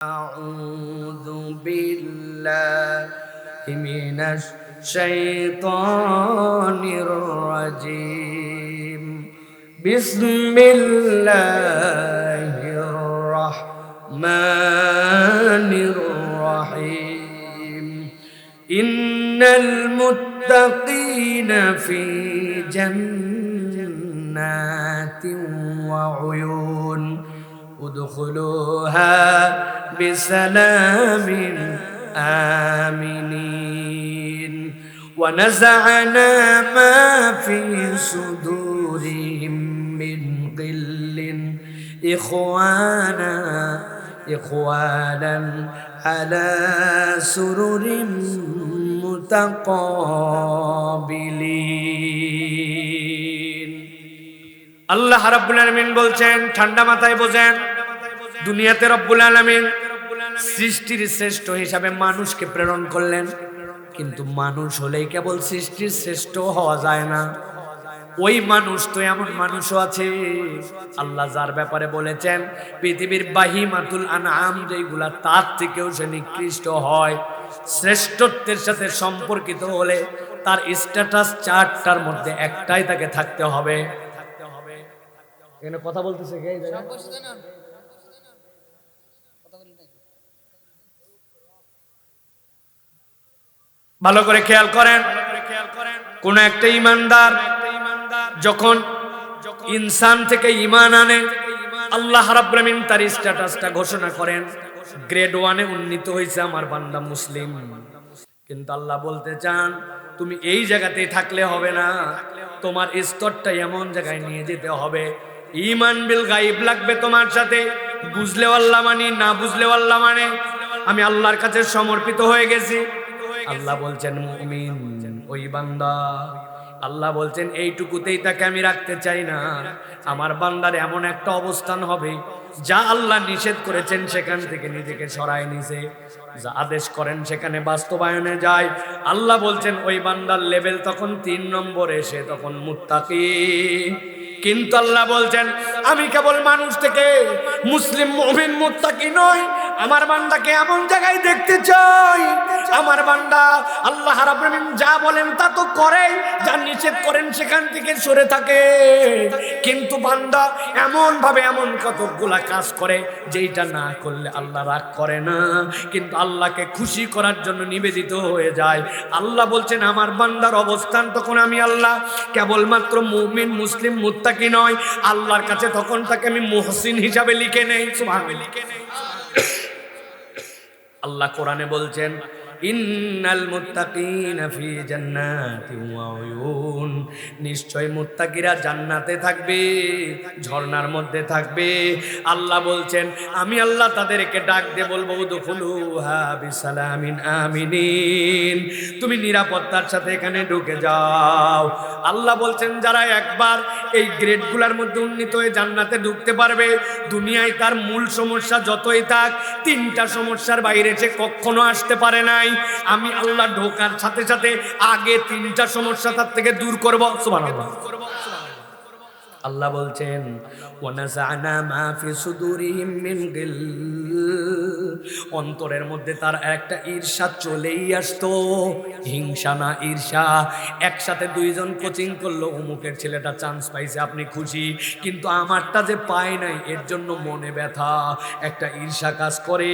أعوذ بالله من الشيطان الرجيم بسم الله الرحمن الرحيم إن المتقين في جنات وعيون ادخلوها بسلام آمنين ونزعنا ما في صدورهم من غل إخوانا على سرر متقابلين আল্লাহ রাব্বুল আলামিন বলছেন, ঠান্ডা মাথায় বোঝেন, দুনিয়াতে রব্বুল আলামিন সৃষ্টির শ্রেষ্ঠ হিসাবে মানুষকে প্রেরণ করলেন। কিন্তু মানুষ হলেই কেবল সৃষ্টির শ্রেষ্ঠ হওয়া যায় না, ওই মানুষ তো এমন মানুষও আছে আল্লাহ যার ব্যাপারে বলেছেন পৃথিবীর বাহিমাতুল আনআম যেগুলা তার থেকেও সে নিকৃষ্ট হয়। শ্রেষ্ঠত্বের সাথে সম্পর্কিত হলে তার স্ট্যাটাস চার্টটার মধ্যে একটাই তাকে থাকতে হবে। এখানে কথা বলতেছে কে? ভালো করে খেয়াল করেন, কোন একটা ইমানদার যখন ইনসান থেকে ঈমান আনে, আল্লাহ রাব্বুল আলামিন তার স্ট্যাটাসটা ঘোষণা করেন, গ্রেড 1-এ উন্নীত হয়েছে আমার বান্দা মুসলিম। কিন্তু আল্লাহ বলতে চান তুমি এই জায়গাতেই থাকলে হবে না, তোমার স্তরটা এমন জায়গায় নিয়ে যেতে হবে। ঈমান বিল গায়ব লাগবে তোমার সাথে, বুঝলেও আল্লাহ মানি, না বুঝলেও আল্লাহ মানে। আমি আল্লাহর কাছে সমর্পিত হয়ে গেছি। আল্লাহ বলছেন মুমিন ওই বান্দা, আল্লাহ বলছেন এইটুকুতেই তাকে আমি রাখতে চাই না। আমার বান্দার এমন একটা অবস্থান হবে যা আল্লাহ নিষেধ করেছেন সেখান থেকে নিজেকে সরায় নিছে, যা আদেশ করেন সেখানে বাস্তবায়নে যায়। আল্লাহ বলছেন ওই বান্দার লেভেল তখন 3 নম্বরে, সে তখন মুত্তাকি। কিন্তু আল্লাহ বলছেন আমি কেবল মানুষ থেকে মুসলিম মুমিন মুত্তাকি নই, আমার বান্দাকে এমন জায়গায় দেখতে চাই আমার বান্দা আল্লাহ রাব্বুল আলামিন যা বলেন তা তো করে, যা নিষেধ করেন সেখান থেকে সরে থাকে। কিন্তু বান্দা এমন ভাবে এমন কতগুলা কাজ করে যেটা না করলে আল্লাহ রাগ করে না, কিন্তু আল্লাহকে খুশি করার জন্য নিবেদিত হয়ে যায়। আল্লাহ বলছেন আমার বান্দার অবস্থান তখন আমি আল্লাহ কেবলমাত্র মুমিন মুসলিম মুত্তাকি নয়, আল্লাহর কাছে তখন তাকে আমি মুহসিন হিসাবে লিখে নেই। সুবহানাল্লাহ। আল্লাহ কোরআনে বলছেন ইন্নাল মুত্তাকিনা ফি জান্নাতিন ওয়া উয়ুন, নিশ্চয় মুত্তাকিরা জান্নাতে থাকবে, ঝর্ণার মধ্যে থাকবে। আল্লাহ বলছেন আমি আল্লাহ তাদেরকে ডাক দিয়ে বলবো উদখুলুহা বিসালামিন আমিনিন, তুমি নিরাপত্তার সাথে এখানে ঢুকে যাও। আল্লাহ বলছেন যারা একবার এই গ্রেডগুলোর মধ্যে উন্নীত হয়ে জান্নাতে ঢুকতে পারবে, দুনিয়ায় তার মূল সমস্যা যতই থাক 3টা সমস্যার বাইরে সে কখনো আসতে পারে নাই। আমি আল্লাহ ঢোকার সাথে সাথে আগে 3টা সমস্যা তার থেকে দূর করব। সুবহানাল্লাহ। আল্লাহ বলছেন ওয়ানাযানা মা ফি সুদুরিহিম মিন গিল, অন্তরের মধ্যে তার একটা ঈর্ষা চলেই আসতো, হিংসা না ঈর্ষা। একসাথে 2 জন কোচিং করলো, অমুকের ছেলেটা চান্স পাইছে আপনি খুশি, কিন্তু আমারটা যে পায় নাই এর জন্য মনে ব্যথা, একটা ঈর্ষা কাজ করে।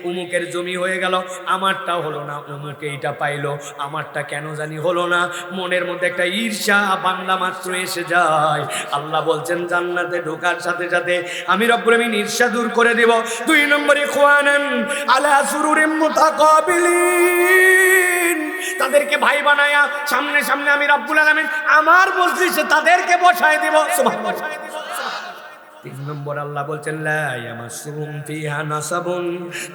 অমুকের জমি হয়ে গেল আমারটা হলো না, অমুকে এইটা পাইলো আমারটা কেন জানি হলো না, মনের মধ্যে একটা ঈর্ষা বান্দা মাত্র এসে যায়। আল্লাহ বলছেন জান্নাতে ঢোকার সাথে সাথে আমি রব্বুল আমিন ঈর্ষা দূর করে দেব। 2 নম্বরে ইখওয়ানান আলা সুরুরিম মুতাকাবিলিন, তাদেরকে ভাই বানায়া সামনে সামনে আমি রব্বুল আলামিন আমার মজলিসে তাদেরকে বসায় দেব। সুবহানাল্লাহ। 3 নম্বর আল্লাহ বলছেন লা ইয়ামাসসুহুম ফিহা নাসাবুন,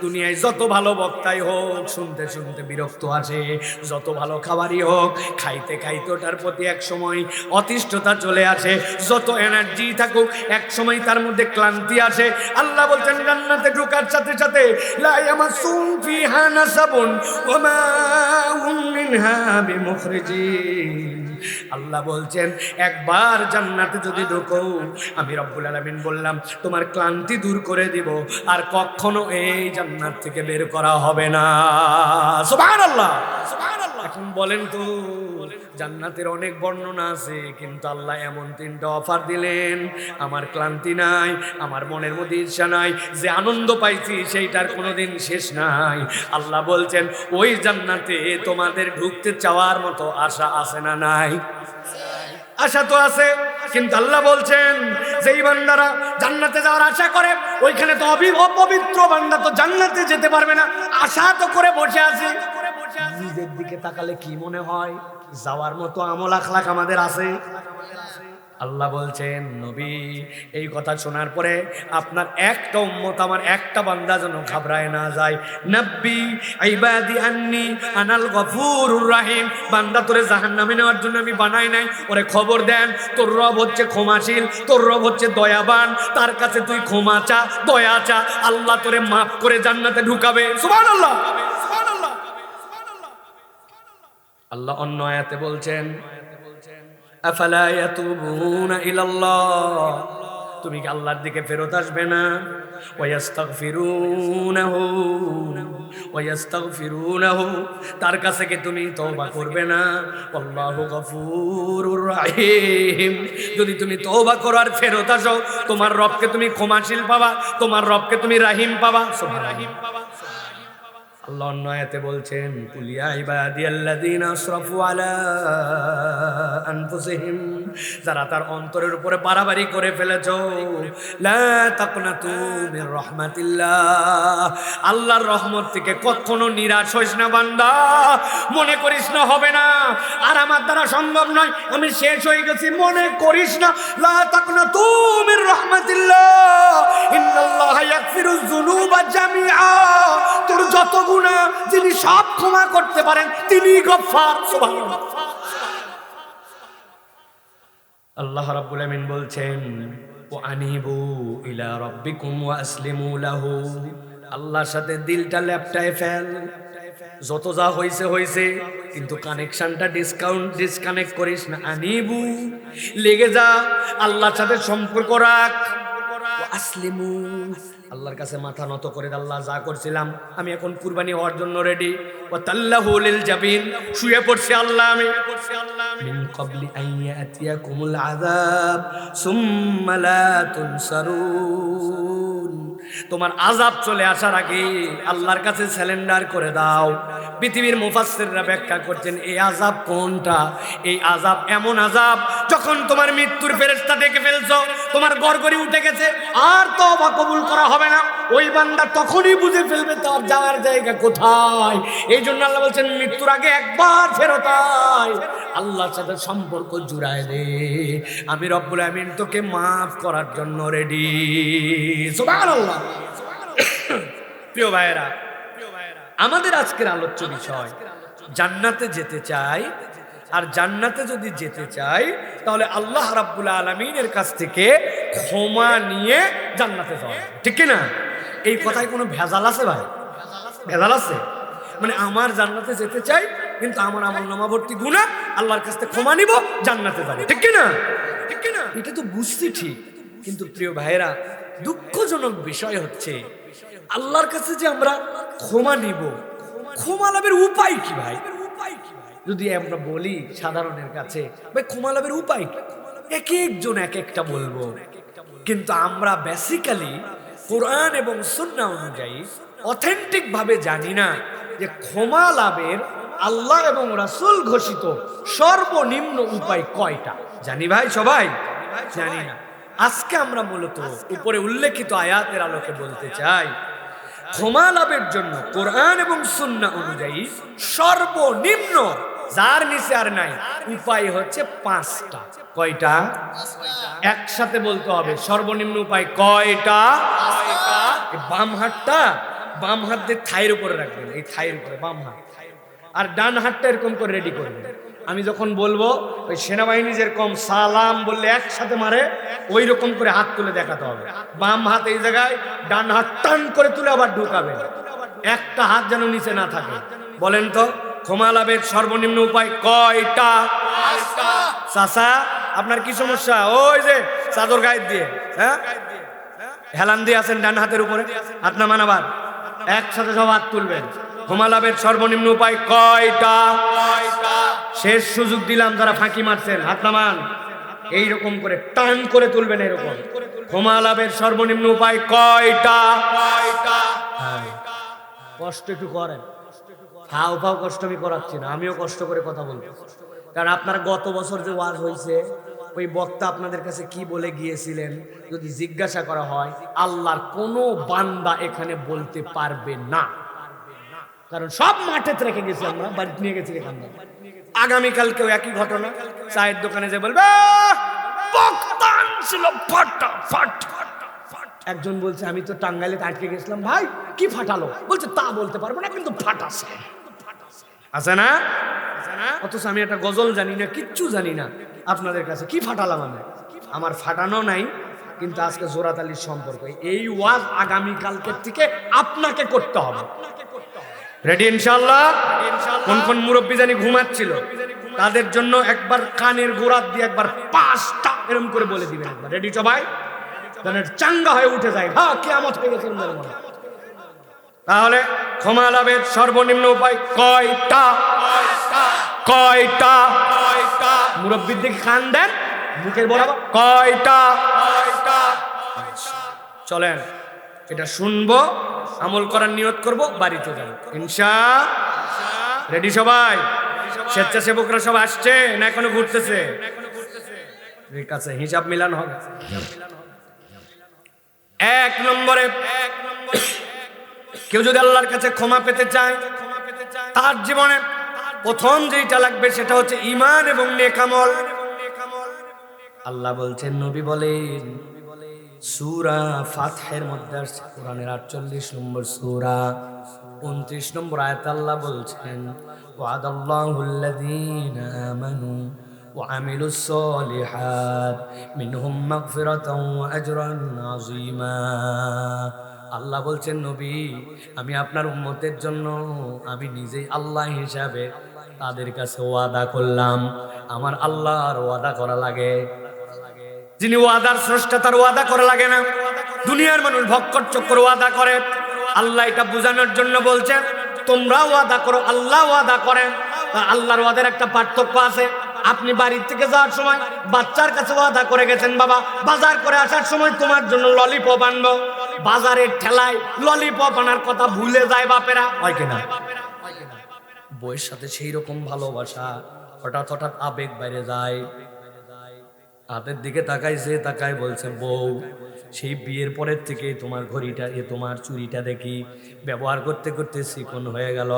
দুনিয়ায় যত ভালো বক্তাই হোক শুনতে শুনতে বিরক্ত আসে, যত ভালো খাবারই হোক খাইতে খাইতে ওটার প্রতি এক সময় অতিষ্ঠতা চলে আসে, যত এনার্জি থাকুক এক সময় তার মধ্যে ক্লান্তি আসে। আল্লাহ বলছেন জান্নাতে ঢোকার সাথে সাথে লা ইয়ামাসসুহুম ফিহা নাসাবুন ওয়া মা হুম মিনহা বিমুখরিজিন, আল্লাহ বলছেন একবার জান্নাতে যদি ঢোকো, আমি রব্বুল আলামিন বললাম তোমার ক্লান্তি দূর করে দিব, আর কখনো এই জান্নাত থেকে বের করা হবে না। সুবহানাল্লাহ, সুবহানাল্লাহ। এখন বলেন তো, জান্নাতের অনেক বর্ণনা আছে, কিন্তু আল্লাহ এমন তিনটা অফার দিলেন, আমার ক্লান্তি নাই, আমার মনের মধ্যে ঈর্ষা নাই, যে আনন্দ পাইছি সেইটার কোনোদিন শেষ নাই। আল্লাহ বলছেন ওই জান্নাতে তোমাদের ঢুকতে চাওয়ার মতো আশা আছে না নাই? আশা তো আছে, কিন্তু আল্লাহ বলছেন যেই বান্দারা জান্নাতে যাওয়ার আশা করে, ওইখানে তো অপবিত্র বান্দা তো জান্নাতে যেতে পারবে না। আশা তো করে বসে আছে, নিজের দিকে তাকালে কি মনে হয় যাওয়ার মতো আমল আখলাক আমাদের আছে? আল্লাহ বলছেন নবী এই কথা শোনার পরে আপনার একটা উম্মত, আমার একটা বান্দা যেন ঘাবড়ায় না যায়। নব্বি ইবাদি আন্নি আনাল গফুরুর রহিম, বান্দা তোরে জাহান্নামে নেওয়ার জন্য আমি বানাই নাই, ওরে খবর দেন তোর রব হচ্ছে ক্ষমাশীল, তোর রব হচ্ছে দয়াবান, তার কাছে তুই ক্ষমা চা, দয়া চা, আল্লাহ তোরে মাফ করে জান্নাতে ঢুকাবে। সুবহানাল্লাহ, সুবহানাল্লাহ। আল্লাহ অন্য আয়াতে বলছেন আফালা ইয়াতুবুনা ইলাল্লাহ, তুমি কি আল্লাহর দিকে ফেরত আসবে না? ওয়াস্তাগফিরুনাহু, তার কাছে কি তুমি তওবা করবে না? আল্লাহু গফুরুর রহিম, যদি তুমি তওবা করো আর ফেরত আসো, তোমার রবকে তুমি ক্ষমাশীল পাবা, তোমার রবকে তুমি রাহিম পাবা। সুবহানাল্লাহ। আল্লাহ অন্য আয়াতে বলছেন কুলিয়া ইবাদিয়াল্লাযীনা আসরাফু আলা আনফুসিহিম, যারা তার অন্তরের উপরে বাড়াবাড়ি করে ফেলেছো, লা তাকনাতু মির রাহমাতিল্লাহ, আল্লাহর রহমত থেকে কখনো নিরাশ হইস না বান্দা, মনে করিস না হবে না, আর আমার দ্বারা সম্ভব নয়, আমি শেষ হয়ে গেছি, মনে করিস না। লা তাকনাতু মির রাহমাতিল্লাহ, ইন্নাল্লাহা ইয়াগফিরুয যুনুবা জামিআ, তোর যত গুনাহ যিনি সব ক্ষমা করতে পারেন তিনি গফফার। সুবহানাল্লাহ। আল্লাহ রাব্বুল আমিন বলছেন ওয়া আনিবু ইলা রাব্বিকুম ওয়া আসলিমু লাহু, আল্লাহর সাথে দিলটা লেপটায় ফেল, যত যা হইছে হইছে, কিন্তু কানেকশনটা ডিসকানেক্ট করিস না। আনিবু, লেগে যা, আল্লাহর সাথে সম্পর্ক রাখ। আসলিমু, আল্লাহর কাছে মাথা নত করে, আল্লাহ যা করছিলাম আমি এখন কুরবানি হওয়ার জন্য রেডি। ওয়া তাল্লাহু লিল জাবিন, শুয়ে পড়ছি আল্লাহ আমি। মিন ক্বাবলি আন ইয়াতিয়াকুমুল আযাব সুম্মা লা তুনসারুন, তোমার আযাব চলে আসার আগে আল্লাহর কাছে সারেন্ডার করে দাও। পৃথিবীর মুফাসসিররা ব্যাখ্যা করছেন এই আযাব কোনটা? এই আযাব এমন আযাব যখন তোমার মৃত্যুর ফেরেশতা দেখে ফেলছো, তোমার গড়গড়ি উঠে গেছে, আর তওবা কবুল করা হবে না, ওই বান্দা তখনই বুঝে ফেলবে তার যাওয়ার জায়গা কোথায়। এই জন্য আল্লাহ বলছেন মৃত্যুর আগে একবার ফেরত আয়, আল্লাহর সাথে সম্পর্ক জুড়ায় দে, আমি রব্বুল আমিন তোকে মাফ করার জন্য রেডি। সুবহানাল্লাহ। প্রিয় ভাইয়েরা, আমাদের আজকের আলোচ্য বিষয় জান্নাতে যেতে চাই, আর জান্নাতে যদি যেতে চাই তাহলে আল্লাহ রাব্বুল আলামিনের কাছ থেকে ক্ষমা নিয়ে জান্নাতে যাওয়া, ঠিক কি না? এই কথায় কোনো ভেজাল আছে ভাই? ভেজাল আছে? মানে আমার জান্নাতে যেতে চাই, কিন্তু আমার আমলনামা ভর্তি গুনাহ, আল্লাহর কাছ থেকে ক্ষমা নিব, জান্নাতে যাব, ঠিক কি না? ঠিক কি না? এটা তো বুঝছি ঠিক, কিন্তু প্রিয় ভাইয়েরা দুঃখজনক বিষয় হচ্ছে আল্লাহর কাছে যে আমরা ক্ষমা নিব, ক্ষমা লাভের উপায় কি ভাই? যদি আমরা বলি সাধারণের কাছে ভাই ক্ষমা লাভের উপায় কি, এক একজন এক একটা বলবো, কিন্তু আমরা বেসিক্যালি কোরআন এবং সুন্নাহ অনুযায়ী অথেন্টিক ভাবে জানি না যে ক্ষমা লাভের আল্লাহ এবং রাসূল ঘোষিত সর্বনিম্ন উপায় কয়টা। জানি ভাই? সবাই জানি না। আজকে আমরা মূলত উপরে উল্লেখিত আয়াতের আলোকে বলতে চাই ক্ষমা লাভের জন্য কোরআন এবং সুন্নাহ অনুযায়ী সর্বনিম্ন, যার নিচে আর নাই, উপায় হচ্ছে 5টা। কয়টা? একসাথে বলতে হবে। সর্বনিম্ন উপায় কয়টা? বাম হাতটা, বাম হাত দিয়ে থাইয়ের উপরে রাখবেন, এই থাইয়ের উপরে বাম হাত, আর ডান হাতটা এরকম করে রেডি করবেন। আমি যখন বলবো ওই সেনাবাহিনী যেরকম সালাম বললে একসাথে মারে, ওই রকম করে হাত তুলে দেখাতে হবে। বাম হাত এই জায়গায়, ডান হাত টান করে তুলে আবার ঢুকাবেন, একটা হাত যেন নিচে না থাকে। বলেন তো ক্ষমা লাভের সর্বনিম্ন উপায় কয়টা? চাচা আপনার কি সমস্যা? ওই যে চাদর গায়ে দিয়ে, হ্যাঁ হেলান দিয়ে আছেন ডান হাতের উপরে, হাত নামান, আবার একসাথে সব হাত তুলবেন। ক্ষমা লাভের সর্বনিম্ন উপায় কয়টা? শেষ সুযোগ দিলাম, যারা ফাঁকি মারছেন হাত নামান, এইরকম করে টান করে তুলবেন এরকম। ক্ষমা লাভের সর্বনিম্ন উপায় কয়টা? কষ্ট একটু করেন, হাও ফাও কষ্ট আমি করাচ্ছি না, আমিও কষ্ট করে কথা বলবো। কারণ আপনার গত বছর যে ওয়াজ হয়েছে, ওই বক্তা আপনাদের কাছে কি বলে গিয়েছিলেন যদি জিজ্ঞাসা করা হয়, আল্লাহর কোনো বান্দা এখানে বলতে পারবে না, কারণ সব মাঠে রেখে গেছি, আমরা বাড়িতে নিয়ে গেছি এখান থেকে। আগামীকালকেও একই ঘটনা, চায়ের দোকানে যে বলবে বক্তা ছিল ফাটাফাট। একজন বলছে আমি তো টাঙ্গাইলে আটকে গেছিলাম। ভাই কি ফাটালো? বলছে তা বলতে পারবো না, কিন্তু ফাটাছে। আছে না? অথচ আমি একটা গজল জানি না, কিচ্ছু জানি না, আপনাদের কাছে কি ফাটালাম আমি? আমার ফাটানো নাই, কিন্তু আজকে জোরাতালির সম্পর্ক। এই ওয়াজ আগামীকালকের থেকে আপনাকে করতে হবে। রেডি ইনশাআল্লাহ? কোন কোন মুরব্বী জানি ঘুমাচ্ছিল, তাদের জন্য একবার কানের গোড়া দিয়ে একবার 5টা এরকম করে বলে দিবেন একবার। রেডি সবাই? চাঙ্গা হয়ে উঠে যায়, হ্যাঁ কিয়ামত হয়ে গেছে। তাহলে ক্ষমা লাভের সর্বনিম্ন উপায় কয়টা? কয়টা? মুরব্বীর দিকে কান দেন, মুখের বরাবর কয়টা? চলেন এটা শুনবো, আমল করার নিয়ত করব, বাড়িতে যাব ইনশাআল্লাহ। রেডি সবাই? স্বেচ্ছাসেবকরা সব আসছে না এখনো ঘুরতেছে? ঠিক আছে, হিসাব মিলান হবে। 1 নম্বরে, কেউ যদি আল্লাহর কাছে ক্ষমা পেতে চায়, তার জীবনে প্রথম যেটা লাগবে সেটা হচ্ছে ঈমান এবং নেক আমল। আল্লাহ বলছেন, নবী বলেন, সূরা ফাতহের মধ্যে আছে, কোরআনের 48 নম্বর সূরা 29 নম্বর আয়াত, আল্লাহ বলছেন, ওয়াদাল্লাহুল্লাযীনা আমানু ওয়া আমিলুস সলিহাত মিনহুম মাগফিরাতাও ওয়া আজরান আযীমা। আল্লাহ বলছেন, নবী আমি আপনার উম্মতের জন্য আমি নিজেই আল্লাহ হিসাবে তাদের কাছে ওয়াদা করলাম। আমার আল্লাহর ওয়াদা করা লাগে, যিনি ওয়াদার স্রষ্টা তার ওয়াদা করা লাগে না। দুনিয়ার মানুষ ভক্কর চক্কর ওয়াদা করে, আল্লাহ এটা বোঝানোর জন্য বলছেন তোমরা ওয়াদা করো, আল্লাহ ওয়াদা করেন। আল্লাহর ওয়াদার একটা পার্থক্য আছে। আপনি বাড়ির থেকে যাওয়ার সময় বাচ্চার কাছে ওয়াদা করে গেছেন, বাবা বাজার করে আসার সময় তোমার জন্য ললিপপ আনবো। বাজারের ঠেলায় ললিপপ আনার কথা ভুলে যায় বাপেরা, হয় কিনা? বউয়ের সাথে সেই রকম ভালোবাসা, হঠাৎ হঠাৎ আবেগ বাইরে যায়, হাতের দিকে তাকাইছে, তাকায় বলছে, বউ সেই বিয়ের পরের থেকে তোমার ঘড়িটা, তোমার চুরিটা দেখি ব্যবহার করতে করতে চিকন হয়ে গেল।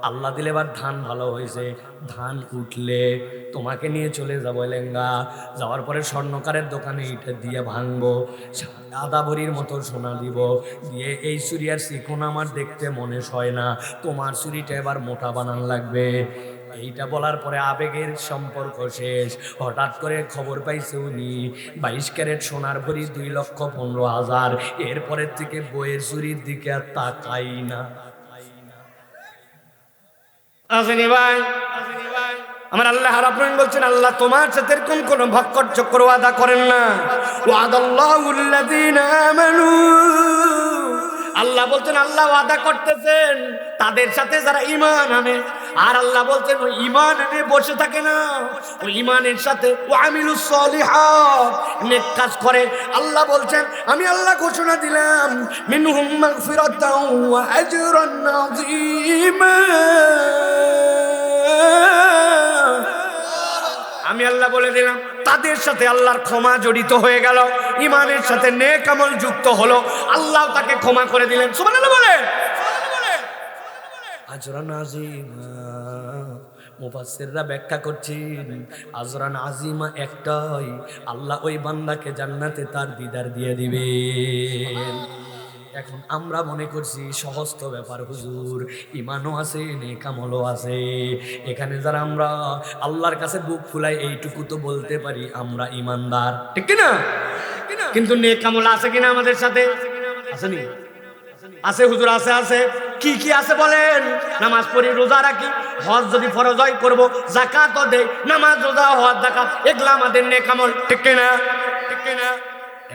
আল্লাহ দিলে এবার ধান ভালো হয়েছে, ধান উঠলে তোমাকে নিয়ে চলে যাবো লেঙ্গা, যাওয়ার পরে স্বর্ণকারের দোকানে এটা দিয়ে ভাঙবো, আধা ভরির মতো সোনা দিব, দিয়ে এই চুরি আর চিকন আমার দেখতে মনে হয় না, তোমার চুরিটা এবার মোটা বানান লাগবে। এইটা বলার পরে আবেগের সম্পর্ক শেষ। হঠাৎ করে খবর পাইছে উনি 22 ক্যারেট সোনার ভরি 2,15,000। এরপরের থেকে বইয়ের চুরির দিকে আর তাকাই না। আসেনি ভাই? আমার আল্লাহ রাব্বুল আলামিন বলছেন, আল্লাহ তোমার সাথে এরকম কোন ভক্কর চক্কর ওয়াদা করেন না। ওয়াদাল্লাহুল্লাযীনা আমানু, আল্লাহ বলছেন আল্লাহ ওয়াদা করতেছেন তাদের সাথে যারা ঈমান আনে। আর আল্লাহ বলছেন ওই ঈমান এনে বসে থাকে না, ওই ঈমানের সাথে ওয়া আমিলুস সলিহাত, নেক কাজ করে। আল্লাহ বলছেন আমি আল্লাহ ঘোষণা দিলাম, মিনহুম মাগফিরাতাও ওয়া আজরান আযীমা। আমি আল্লাহ বলে দিলাম তাদের সাথে আল্লাহর ক্ষমা জড়িত হয়ে গেল, ঈমানের সাথে নেক আমল যুক্ত হলো, আল্লাহ তাকে ক্ষমা করে দিলেন। সুবহানাল্লাহ বলে। আজরান আযীমা, মুফাসসিররা ব্যাখ্যা করছেন আজরান আযীমা একটাই, আল্লাহ ওই বান্দাকে জান্নাতে তার দিদার দিয়ে দিবেন। এখন আমরা মনে করছি সহজ তো ব্যাপার হুজুর, ঈমানও আছে নেক আমলও আছে। এখানে যারা আমরা আল্লাহর কাছে বুক ফুলাই এইটুকু তো বলতে পারি আমরা ঈমানদার, ঠিক কি না? কিন্তু নেক আমল আছে কিনা আমাদের সাথে? আসেনি? আছে হুজুর, আছে আছে। কি কি আছে বলেন? নামাজ পড়ি, রোজা রাখি, হজ যদি ফরজ হয় করব, যাকাতও দেই, নামাজ রোজা হজ যাকাত এগুলা আমাদের নেক আমল, ঠিক কিনা? ঠিক কিনা?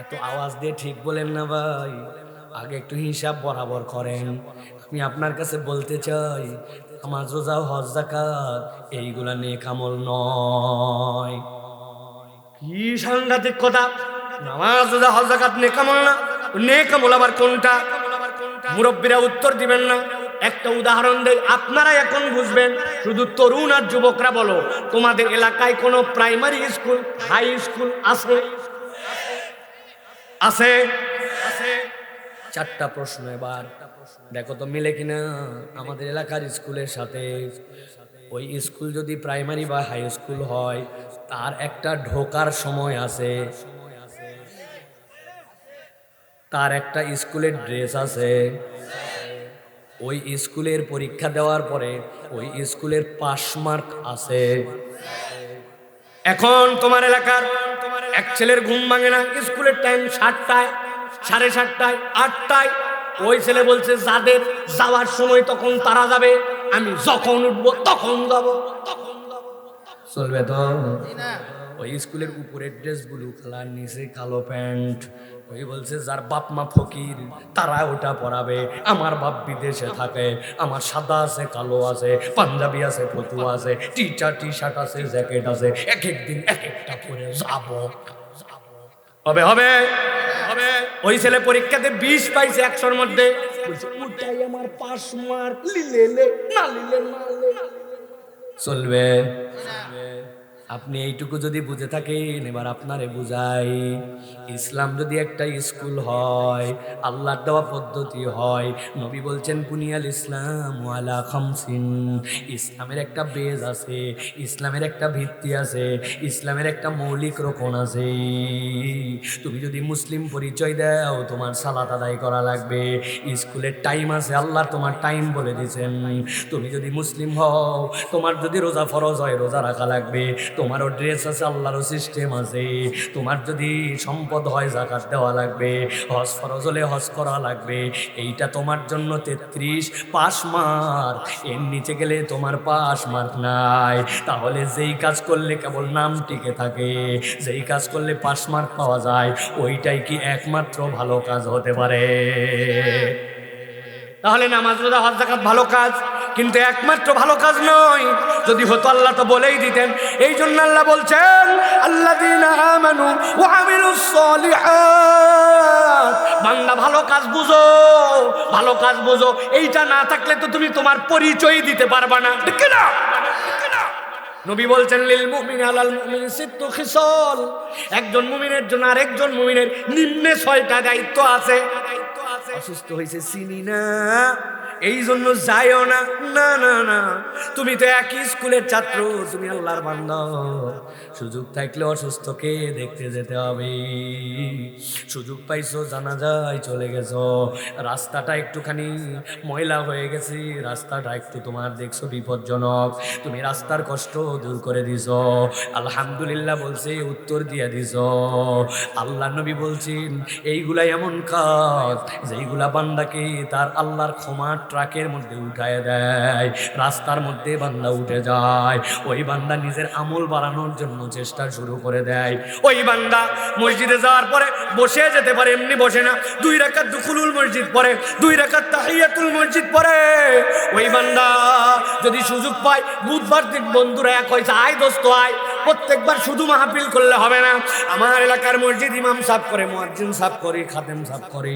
এত আওয়াজ দিয়ে ঠিক বলেন না ভাই, আগে একটু হিসাব বরাবর করেন। আমি আপনার কাছে বলতে চাই, নামাজ রোজা হজ যাকাত এইগুলা নেক আমল নয়। কি সাংঘাতিক কথা! নামাজ রোজা হজ যাকাত নেক আমল না? নেক আমল আবার কোনটা? মুরব্বীরা উত্তর দিবেন না। একটা উদাহরণ দেই, আপনারা এখন বুঝবেন। শুধু তরুণ আর যুবকরা বলো, তোমাদের এলাকায় কোনো প্রাইমারি স্কুল, হাই স্কুল আছে? আছে? চারটা প্রশ্ন এবার দেখো তো মিলে কিনা আমাদের এলাকার স্কুলের সাথে। ওই স্কুল যদি প্রাইমারি বা হাই স্কুল হয়, তার একটা ঢোকার সময় আছে, তার একটা স্কুলের ড্রেস আছে, ওই স্কুলের পরীক্ষা দেওয়ার পরে ওই স্কুলের পাস মার্ক আছে। এখন তোমার এলাকার এক ছেলের ঘুম ভাঙে না, স্কুলের টাইম 7টায়, 7:30টায়, 8টায়। ওই ছেলে বলছে যাদের যাওয়ার সময় তখন তারা যাবে, আমি যখন উঠবো তখন যাব। চলবে তো? ওই স্কুলের উপরের ড্রেস ব্লু কালার, নিচে কালো প্যান্ট। ওই বলছে যার বাপ মা ফকির তারা ওটা পরাবে, আমার বাপ বিদেশে থাকে, আমার সাদা আছে, কালো আছে, পাঞ্জাবি আছে, ফতুয়া আছে, টি শার্ট আছে, জ্যাকেট আছে, এক এক দিন এক একটা পরে যাব। হবে হবে হবে। ওই ছেলে পরীক্ষাতে 20 পাইছে 100-র মধ্যে, ওটাই আমার পাস মার্ক, লিলে না লিলে না। চলবে? আপনি এইটুকু যদি বুঝে থাকেন, এবার আপনারে বুঝাই। ইসলাম যদি একটা স্কুল হয়, আল্লাহর দেওয়া পদ্ধতি হয়, নবী বলছেন বুনিয়াল ইসলাম আলা খামসিন, ইসলামের একটা বেজ আছে, ইসলামের একটা ভিত্তি আছে, ইসলামের একটা মৌলিক রোকন আছে। তুমি যদি মুসলিম পরিচয় দাও, তোমার সালাত আদায় করা লাগবে, স্কুলের টাইম আছে, আল্লাহ তোমার টাইম বলে দিয়েছেন। তুমি যদি মুসলিম হও, তোমার যদি রোজা ফরজ হয়, রোজা রাখা লাগবে, তোমারও ড্রেস আছে, আল্লাহরও সিস্টেম আছে। তোমার যদি সম্পদ হয়, যাকাত দেওয়া লাগবে, হজ ফরজ হলে হজ করা লাগবে। এইটা তোমার জন্য 33 পাস মার্ক, এর নিচে গেলে তোমার পাস মার্ক নাই। তাহলে যেই কাজ করলে কেবল নাম টিকে থাকে, যেই কাজ করলে পাস মার্ক পাওয়া যায়, ওইটাই কি একমাত্র ভালো কাজ হতে পারে? তাহলে নামাজ রোজা হজ যাকাত ভালো কাজ, কিন্তু একমাত্র ভালো কাজ নয়। যদি হতো আল্লাহ তো বলেই দিতেন। এই জন্য আল্লাহ বলছেন আল্লাযীনা আমানু ওয়া আমিলুস সলিহাত, বান্দা ভালো কাজ বুঝো, ভালো কাজ বুঝো। এইটা না থাকলে তো তুমি তোমার পরিচয় দিতে পারবা না, ঠিক না? নবী বলছেন লিল মুমিনি আলাল মুমিনি সিত্তু খিসাল, একজন মুমিনের জন্য আরেকজন মুমিনের নিম্নে 6টা দায়িত্ব আছে। অসুস্থ হয়েছে চিনি না, এই জন্য যাইও না, না না না। তুমি তো একই স্কুলের ছাত্র, তুমি আল্লাহর বান্দা, সুযোগ থাকলে অসুস্থকে দেখতে যেতে হবে। সুযোগ পাইছো, জানাজায় চলে গেছো, রাস্তাটা একটুখানি ময়লা হয়ে গেছে, রাস্তাটা একটু তোমার দেখছো বিপজ্জনক, তুমি রাস্তার কষ্ট দূর করে দিছো, আলহামদুলিল্লাহ বলছে, উত্তর দিয়ে দিছো। আল্লাহ নবী বলছেন এইগুলা এমন কাজ যেইগুলা বান্দাকে তার আল্লাহর ক্ষমার ট্রাকের মধ্যে উঠায় দেয়, রাস্তার মধ্যে বান্দা উঠে যায়। ওই বান্দা নিজের আমল বাড়ানোর জন্য চেষ্টা শুরু করে দেয়। ওই বান্দা মসজিদে যাওয়ার পরে বসে যেতে পারে, এমনি বসে না, 2 রাকাত দুখুলুল মসজিদ পড়ে, 2 রাকাত তাহিয়াতুল মসজিদ পড়ে। ওই বান্দা যদি সুযোগ পায়, বুধবার দিন বন্ধুরা এক হয়েছে, আয় দোস্ত আয়, প্রত্যেকবার শুধু মাহফিল করলে হবে না। আমার এলাকার মসজিদ ইমাম সাফ করে, মুয়াজ্জিন সাফ করে, খাদেম সাফ করে।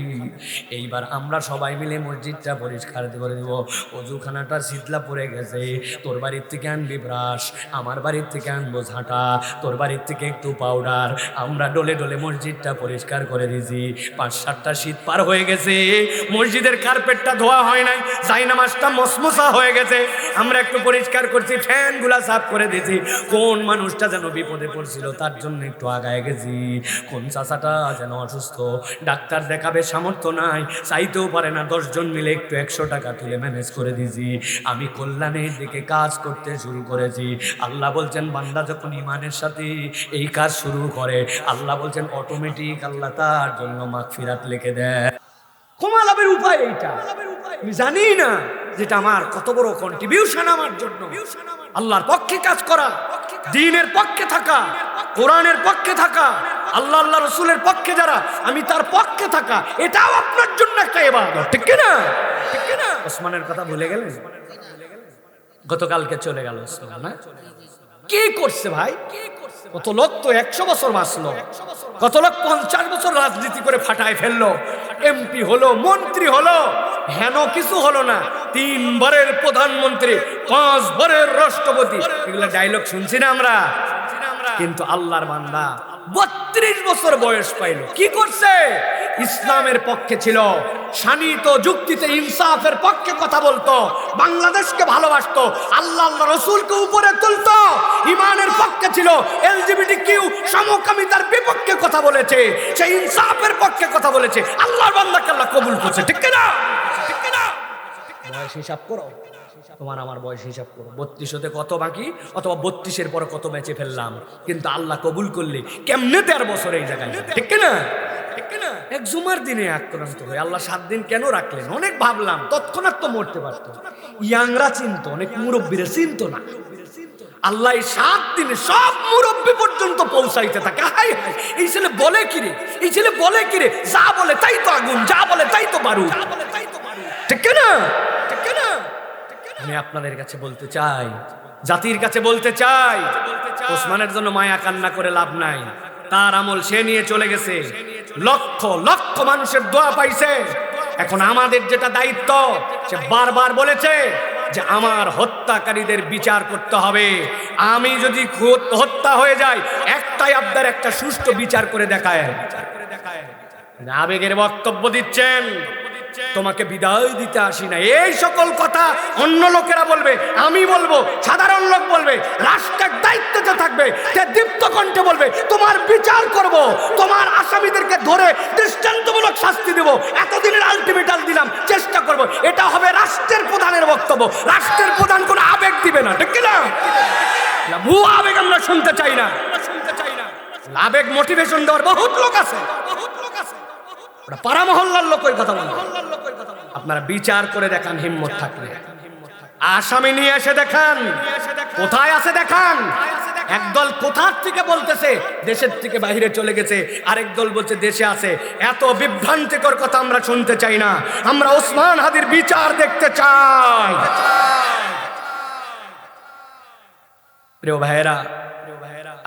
এইবার আমরা সবাই মিলে মসজিদটা পরিষ্কার করে দেব। অজুখানাটা শীতলা পড়ে গেছে, তোর বাড়ির থেকে আনবি ব্রাশ, আমার বাড়ির থেকে আনবো ঝাঁটা, তোর বাড়ির থেকে একটু পাউডার। আমরা ডলে ডলে মসজিদটা পরিষ্কার করে দিয়েছি। 5-7টা শীত পার হয়ে গেছে, মসজিদের কার্পেটটা ধোয়া হয় নাই, জায়নামাজটা মসমসা হয়ে গেছে। আমরা একটু পরিষ্কার করছি, ফ্যানগুলা সাফ করে দিয়েছি। কোন মানুষটা যেন বিপদে পড়ছিল, তার জন্য একটু আগায় গেছি। কোন চাচাটা যেন অসুস্থ, ডাক্তার দেখাবে সামর্থ্য নাই, চাইতেও পারে না, 10 জন মিলে একটু 100 টাকা তুলে ম্যানেজ করে দিয়েছি। আমি কল্যাণের দিকে কাজ করতে শুরু করেছি। আল্লাহ বলছেন বান্দা যখন ইমানের সাথে এই কাজ শুরু করে, আল্লাহ বলছেন অটোমেটিক আল্লাহ তার জন্য মাগফিরাত লিখে দেয়। ক্ষমা লাভের উপায় এইটা। আমি জানি না যেটা আমার কত বড় কন্ট্রিবিউশন আমার জন্য। আল্লাহর পক্ষে কাজ করা, দ্বীনের পক্ষে থাকা, কোরআনের পক্ষে থাকা, আল্লাহ আল্লাহ রসুলের পক্ষে যারা, আমি তার পক্ষে থাকা, এটাও আপনার জন্য একটা ইবাদত, ঠিক কি না? ঠিক কি না? ওসমানের কথা ভুলে গেলেন? গতকালকে চলে গেল ওসমান, না? কি করছে ভাই? কত লোক তো 100 বছর বাঁচলো, কত লোক 50 বছর রাজনীতি করে ফাটায় ফেললো, এমপি হলো, মন্ত্রী হলো, হেন কিছু হলো না। 3 বারের প্রধানমন্ত্রী, 5 বারের রাষ্ট্রপতি, এগুলা ডায়লগ শুনছি না আমরা। কিন্তু আল্লাহর বান্দা 32 বছর বয়স পাইল, কি করছে? ইসলামের পক্ষে ছিল, শানিত যুক্তিতে ইনসাফের পক্ষে কথা বলতো, বাংলাদেশকে ভালোবাসতো, আল্লাহ আল্লাহ রসুলকে উপরে তুলতো, ইমানের পক্ষে ছিল, এলজিবিটিকিউ সমকামিতার বিপক্ষে কথা বলেছে, সে ইনসাফের পক্ষে কথা বলেছে। আল্লাহর বান্দাকে আল্লাহ কবুল করছে, ঠিক কি না? ঠিক কি না? বয়স হিসাব করো, তোমার আমার বয়স হিসাব করো, 32 হতে কত বাকি, অথবা 32-এর পরে কত বেঁচে ফেললাম। কিন্তু আল্লাহ কবুল করলে কেমনে 13 বছর এই জায়গায়, ঠিক কি না? এক জুমার দিনে আক্রান্ত হয়ে আল্লাহ 7 দিন কেন রাখলেন? অনেক ভাবলাম, তৎক্ষণাৎ তো মরতে পারতো। ইয়াংরা চিনতো, অনেক মুরব্বীরা চিনতো না। আল্লাহ 7 দিনে সব মুরব্বী পর্যন্ত পৌঁছাইতে থাকে। হাই হাই, এই ছেলে বলে কিরে, এই ছেলে বলে কিরে, যা বলে তাই তো আগুন, যা বলে তাই তো বারুদ, ঠিক কি না? ঠিক কি না? আমি আপনাদের কাছে বলতে চাই, জাতির কাছে বলতে চাই, ওসমানের জন্য মায়া কান্না করে লাভ নাই। তার আমল সে নিয়ে চলে গেছে, লক্ষ লক্ষ মানুষের দোয়া পাইছে। এখন আমাদের যেটা দায়িত্ব, সে বারবার বলেছে যে আমার হত্যাকারীদের বিচার করতে হবে। আমি যদি হত্যা হয়ে যায়, একটাই আবদার, একটা সুষ্ঠু বিচার করে দেখায়। আবেগের বক্তব্য দিচ্ছেন, তোমাকে বিদায় দিতে আসি না, এই সকল কথা অন্য লোকেরা বলবে, আমি বলবো, সাধারণ লোক বলবে, রাষ্ট্রের দায়িত্বতে থাকবে, সে দীপ্ত কণ্ঠে বলবে, তোমার বিচার করব, তোমার আসামিদেরকে ধরে দৃষ্টান্তমূলক শাস্তি দেব, এতদিনের আলটিমেটাম দিলাম, চেষ্টা করব। এটা হবে রাষ্ট্রের প্রধানের বক্তব্য। রাষ্ট্রের প্রধান কোনো আবেগ দিবে না, ঠিক না? ভুয়া আবেগ আমরা শুনতে চাই না। আবেগ মোটিভেশন দেওয়ার বহুত লোক আছে, পাড়া মহল্লার লোক ওই কথা বলে। আপনারা বিচার করে দেখান, হিম্মত থাকলে আসামি নিয়ে এসে দেখান, কোথায় আছে দেখান। একদল কোথার থেকে বলতেছে দেশের থেকে বাইরে চলে গেছে, আরেক দল বলছে দেশে আছে। এত বিভ্রান্তিকর কথা আমরা শুনতে চাই না। আমরা ওসমান হাদির বিচার দেখতে চাই। প্রিয় ভাইয়েরা,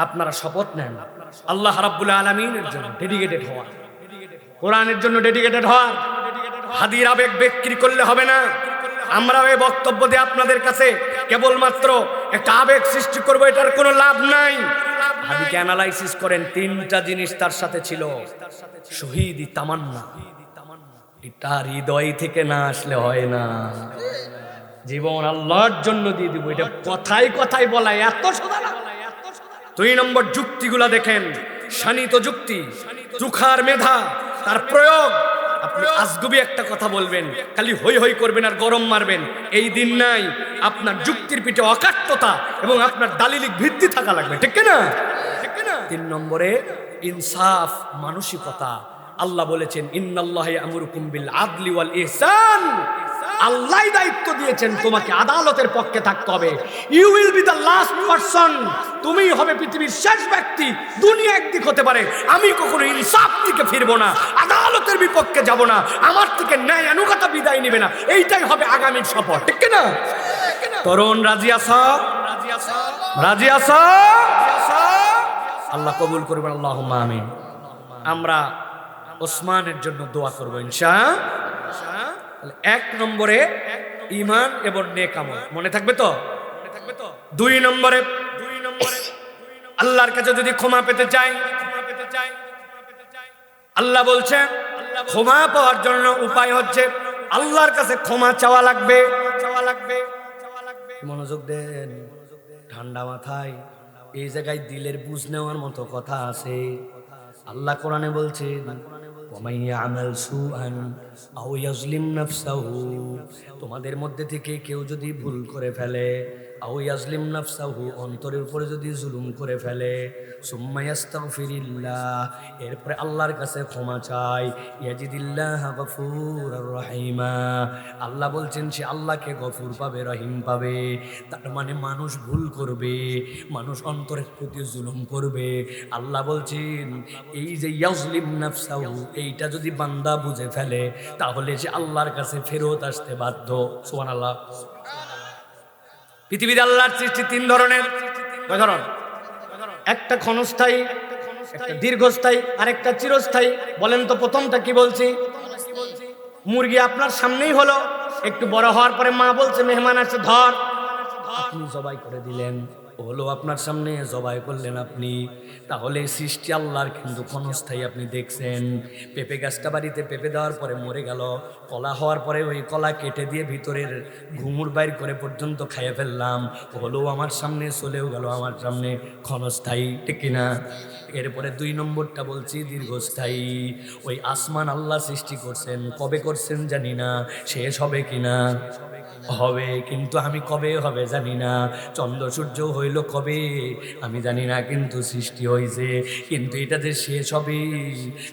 আপনারা শপথ নেন আল্লাহ রাব্বুল আলামিনের জন্য ডেডিকেটেড হওয়া, কোরআনের জন্য ডেডিকেটেড হওয়া। হাদির আবেগ বিক্রি করলে হবে না। আমরা এই বক্তব্য দিয়ে আপনাদের কাছে কেবলমাত্র একটা আবেগ সৃষ্টি করবো, এটার কোনো লাভ নাই। হাদিকে অ্যানালাইসিস করেন, 3টা জিনিস তার সাথে ছিল। শহীদি তামান্না, এটা হৃদয় থেকে না আসলে হয় না। জীবন আল্লাহর জন্য দিয়ে দিব, এটা কথায় কথায় বলা এত সোজা না। 2 নম্বর যুক্তিগুলা দেখেন, শানিত যুক্তি, চুখার মেধা, তার প্রয়োগ। আপনি আজগুবি একটা কথা বলবেন, খালি হই হই করবেন আর গরম মারবেন, এই দিন নাই। আপনার যুক্তির পিঠে অকাট্যতা এবং আপনার দালিলিক ভিত্তি থাকা লাগবে, ঠিক না? 3 নম্বরে ইনসাফ, মানসিকতা। আল্লাহ বলেছেন ইন্নাল্লাহা ইয়ামুরুকুম বিল আদলি ওয়াল ইহসান। আল্লাহ দায়িত্ব দিয়েছেন তোমাকে আদালতের পক্ষে থাকতে হবে। You will be the last person. তুমি হবে পৃথিবীর শেষ ব্যক্তি। দুনিয়া একদিক হতে পারে, আমি কখনো ইনসাফ থেকে ফিরবো না, আদালতের বিপক্ষে যাব না, আমার থেকে ন্যায় আনুগতা বিদায় নেবে না। এইটাই হবে আগামীর শপথ, ঠিক না? তরুণ রাজি আছো? রাজি আছো? আল্লাহ কবুল করবেন, আল্লাহুম্মা আমিন। আমরা ওসমানের জন্য দোয়া করব ইনশাআল্লাহ। 1 নম্বরে ঈমান এবং নেক আমল, মনে থাকবে তো? 2 নম্বরে আল্লাহর কাছে যদি ক্ষমা পেতে চাই, আল্লাহ বলছে ক্ষমা পাওয়ার জন্য উপায় হচ্ছে আল্লাহর কাছে ক্ষমা চাওয়া লাগবে। মনোযোগ দেন, ঠান্ডা মাথায়। এই জায়গায় দিলের বুঝ নেওয়ার মতো কথা আছে। আল্লাহ কোরআনে বলছেন ওয়ামাইয়া আমাল সুআন আও ইয়াজলিম নাফসাহু, তোমাদের মধ্যে থেকে কেউ যদি ভুল করে ফেলে, আও ইয়াজলিম নাফসাহু, অন্তরের উপরে যদি জুলুম করে ফেলে, সুম্মা ইয়াস্তাগফিরিল্লাহ, এরপরে আল্লাহর কাছে ক্ষমা চায়, ইয়াজিদিল্লাহ গফুরুর রহিমা, আল্লাহ বলছেন সে আল্লাহকে গফুর পাবে, রহিম পাবে। তার মানে মানুষ ভুল করবে, মানুষ অন্তরের প্রতি জুলুম করবে, আল্লাহ বলছেন এই যে ইয়াজলিম নাফসাহু, এইটা যদি বান্দা বুঝে ফেলে তাহলে সে আল্লাহর কাছে ফেরত আসতে বাধ্য। সুবহানাল্লাহ। পৃথিবীতে আল্লাহর সৃষ্টি তিন ধরনের। কয় ধরন? একটা ক্ষণস্থায়ী, একটা দীর্ঘস্থায়ী, আর একটা চিরস্থায়ী। বলেন তো প্রথমটা কি বলছি? মুরগি আপনার সামনেই হলো, একটু বড় হওয়ার পরে মা বলছে মেহমান আসছে ধর, আপনি জবাই করে দিলেন, হলো আপনার সামনে জবাই করলেন আপনি। তাহলে সৃষ্টি আল্লাহর কিন্তু ক্ষণস্থায়ী। আপনি দেখছেন পেঁপে গাছটা বাড়িতে পেঁপে দেওয়ার পরে মরে গেল, কলা হওয়ার পরে ওই কলা কেটে দিয়ে ভিতরের ঘুঙুর বাইর করে পর্যন্ত খাইয়ে ফেললাম, হলো আমার সামনে, চলেও গেল আমার সামনে, ক্ষণস্থায়ী, ঠিক কিনা? এরপরে দুই নম্বরটা বলছি দীর্ঘস্থায়ী। ওই আসমান আল্লাহ সৃষ্টি করছেন, কবে করছেন জানি না, শেষ হবে কিনা, হবে, কিন্তু আমি কবে হবে জানি না। চন্দ্র সূর্য হইল কবে আমি জানি না, কিন্তু সৃষ্টি হয়েছে, কিন্তু এটা যে শেষ হবে,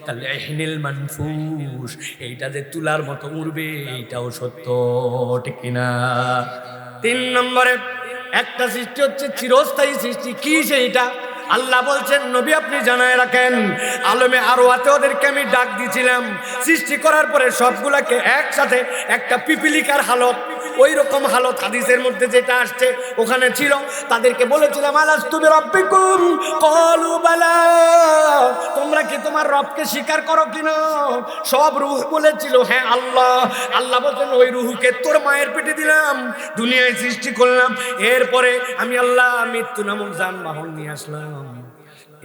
তাহলে হিনিল মানফুস, এইটা যে তুলার মতো উড়বে, এইটাও সত্য, ঠিক কিনা? তিন নম্বরে একটা সৃষ্টি হচ্ছে চিরস্থায়ী সৃষ্টি। কি সেইটা? আল্লাহ বলছেন নবী আপনি জানায় রাখেন, আলমে আরওয়াতে ওদেরকে আমি ডাক দিয়েছিলাম, সৃষ্টি করার পরে সবগুলাকে একসাথে একটা পিপিলিকার হালত, ওই রকম হালত হাদিসের মধ্যে যেটা আসছে ওখানে ছিল। তাদেরকে বলেছিলাম আলাস্তু বিরাব্বিকুম ক্বালু বালা, তোমরা কি তোমার রবকে স্বীকার করো কিনা? সব রূহ বলেছিল হ্যাঁ আল্লাহ। আল্লাহ বলছেন ওই রূহকে তোর মায়ের পেটে দিলাম, দুনিয়ায় সৃষ্টি করলাম, এরপরে আমি আল্লাহ মৃত্যু নামক যানবাহন নিয়ে আসলাম,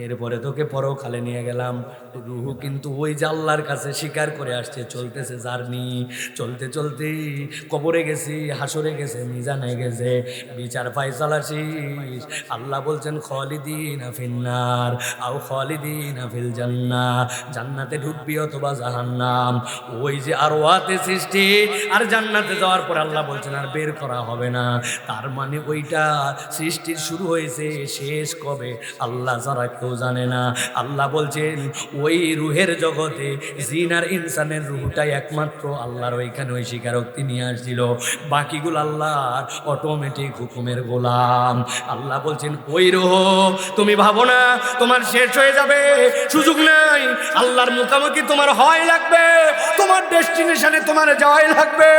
এরপরে তোকে পরকালে নিয়ে গেলাম। রুহু কিন্তু ওই যে আল্লাহর কাছে স্বীকার করে আসছে, চলতেছে জার্নি, চলতে চলতে কবরে গেছি, হাসরে গেছে, মিজানে গেছে, বিচার ফায়সালা শেষ। আল্লাহ বলছেন খালিদিনা ফিন্নার আও খালিদিনা ফিল জান্নাহ, জান্নাতে ঢুকবি অথবা জাহান্নাম। ওই যে আরওয়াতে সৃষ্টি আর জান্নাতে যাওয়ার পর আল্লাহ বলছেন আর বের করা হবে না। তার মানে ওইটা সৃষ্টির শুরু হয়েছে, শেষ কবে আল্লাহ যারা কেউ জানে না। আল্লাহ বলছেন ওই রুহের জগতে জিন আর ইনসানের রুহটাই একমাত্র আল্লাহর ওইখানে ওই স্বীকারোক্তি নিয়ে আসছিল, বাকিগুলো আল্লাহর অটোমেটিক হুকুমের গোলাম। আল্লাহ বলছেন ওই রুহ তুমি ভাবো না তোমার শেষ হয়ে যাবে, সুযোগ নাই, আল্লাহর মুখামুখি তোমার হয় লাগবে, তোমার ডেস্টিনেশনে তোমার যাওয়াই লাগবে।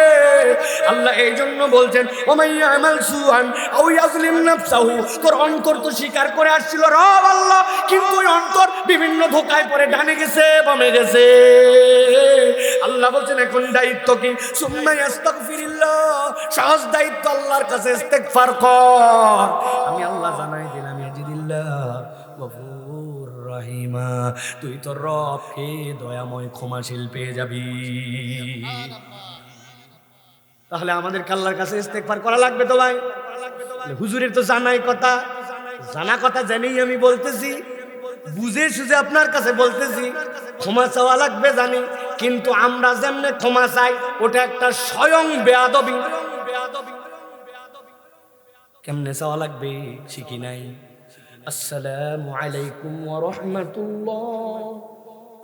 আল্লাহ এই জন্য বলছেন ওমাইয়া আমাল সুআন আও ইয়াজলিম নাফসাহু, তোর অন্তর তো স্বীকার করে আসছিল রব আল্লাহ, কিন্তু ওই অন্তর বিভিন্ন ধোকায় পড়ে ডানে গেছে বামে গেছে। আল্লাহ বলছেন এখন দায়িত্ব কি? সুম্মা ইস্তাগফিরিল্লাহ, সহজ দায়িত্ব আল্লাহর কাছে ইস্তেগফার কর। আমি আল্লাহ জানাই দিলাম ইয়াজিদিল্লাহ গফুর রহিমা, তুই তোর রবকে দয়াময় ক্ষমাশীল পেয়ে যাবি। তাহলে আমাদের আল্লাহর কাছে ইস্তেগফার করা লাগবে তো ভাই। হুজুরের তো জানাই কথা, জানা কথা জেনেই আমি বলতেছি, বুঝে সুঝে আপনার কাছে বলতেছি, ক্ষমা চাওয়া লাগবে জানি, কিন্তু আমরা যেমনে ক্ষমা চাই ওটা একটা স্বয়ং বেয়াদবি। কেমনে চাওয়া লাগবে শিখি নাই। আসসালামু আলাইকুম ওয়া রাহমাতুল্লাহ,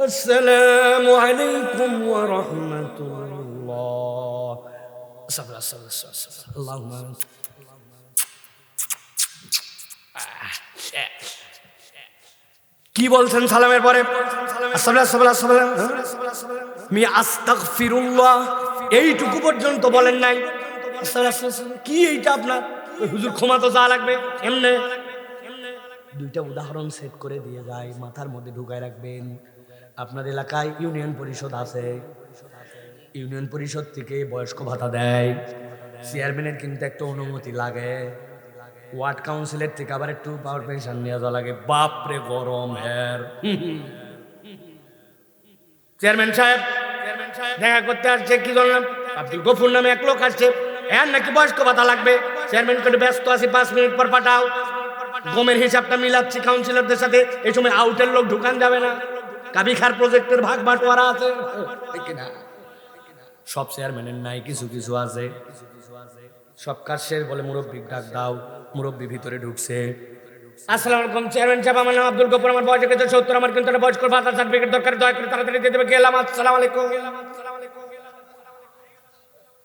আসসালামু আলাইকুম ওয়া রাহমাতুল্লাহ, আল্লাহুম্মা কি বলছেন সালামের পরে? আস্তাগফিরুল্লাহ এইটুকু পর্যন্ত বলেন নাই। কি এইটা আপনার? হুজুর ক্ষমা তো যা লাগবে এমনে। দুইটা উদাহরণ সেট করে দিয়ে যায়, মাথার মধ্যে ঢুকায় রাখবেন। আপনার এলাকায় ইউনিয়ন পরিষদ আছে, ইউনিয়ন পরিষদ থেকে বয়স্ক ভাতা দেয়, চেয়ারম্যানের কিন্তু একটা অনুমতি লাগে, ওয়ার্ড কাউন্সিলের থেকে আবার একটু পাওয়ার পেনশন নেওয়া যাওয়া লাগে। বাপরে গরম হের। চেয়ারম্যান সাহেব দেখা করতে আসছে, কি করলাম, আব্দুল গফুর নামে এক লোক আসছে, এর নাকি বয়স্ক ভাতা লাগবে। চেয়ারম্যান করে ব্যস্ত আছি, 5 মিনিট পর পাঠাও। গমের হিসাবটা মিলাচ্ছি কাউন্সিলরদের সাথে, এই সময় আউটের লোক ঢুকান যাবে না, কাবিখার প্রজেক্টের ভাগ বাটোয়ারা আছে, ঠিক না? সব চেয়ারম্যানের নাই, কিছু কিছু আছে। সব কাজ শেষ, বলে মুরব্বী ডাক দাও। মুরব্বী ভিতরে ঢুকছে। আসসালামু আলাইকুম চেয়ারম্যান সাহেব, আমার নাম আব্দুল গফুর, আমার বয়স হয়েছে 70, আমার কিন্তু একটা বয়স্ক ভাতা সার্টিফিকেট দরকার, দয়া করে তাড়াতাড়ি দিয়ে দেবে। গেলাম, আসসালামু আলাইকুম।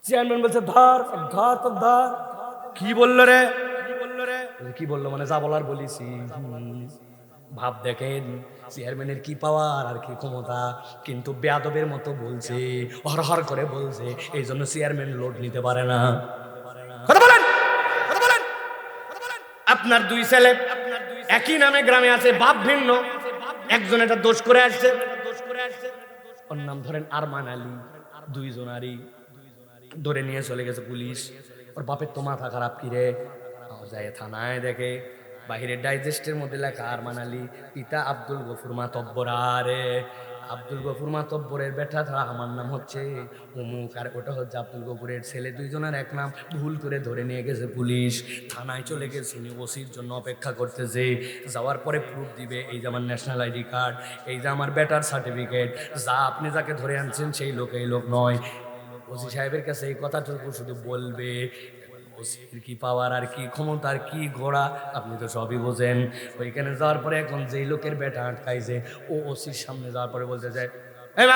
চেয়ারম্যান বলছে ধর ধর তো ধর। কি বললো রে? কি বললো মানে যা বলার বলিছি। ভাব দেখেন চেয়ারম্যানের কি পাওয়ার আর কি ক্ষমতা, কিন্তু বেয়াদবের মতো বলছে, হর হর করে বলছে, এই জন্য চেয়ারম্যান লোড নিতে পারে না। কথা বলেন, কথা বলেন। আপনার দুই ছেলে একই নামে গ্রামে আছে, বাপ ভিন্ন, একজন এটা দোষ করে আসছে, ওর নাম ধরেন আরমান আলী, দুইজনারই ধরে নিয়ে চলে গেছে পুলিশ। ওর বাপের তো মাথা খারাপ, কি রে যায় থানায়, দেখে বাহিরের ডাইজেস্টের মধ্যে লেখা আরমান আলী, পিতা আব্দুল গফুর মাতব্বর। আরে আব্দুল গফুর মাতব্বরের বেটা ছাড়া আমার নাম হচ্ছে অমুক, আর ওটা হচ্ছে আব্দুল গফুরের ছেলে, দুইজনের এক নাম, ভুল করে ধরে নিয়ে গেছে পুলিশ। থানায় চলে গেছে, উনি ওসির জন্য অপেক্ষা করতেছে। যাওয়ার পরে প্রুফ দিবে, এই যে আমার ন্যাশনাল আইডি কার্ড, এই যে আমার বেটার সার্টিফিকেট, যা আপনি যাকে ধরে আনছেন সেই লোক এই লোক নয়। ওসি সাহেবের কাছে এই কথাটুকু শুধু বলবে। ওসির কি পাওয়ার আর কি ক্ষমতা আর কি ঘোড়া, আপনি তো সবই বোঝেন। ওইখানে যাওয়ার পরে এখন যেই লোকের বেটা আটকাইছে, ও ওসির সামনে যাওয়ার পরে বলতে যায়,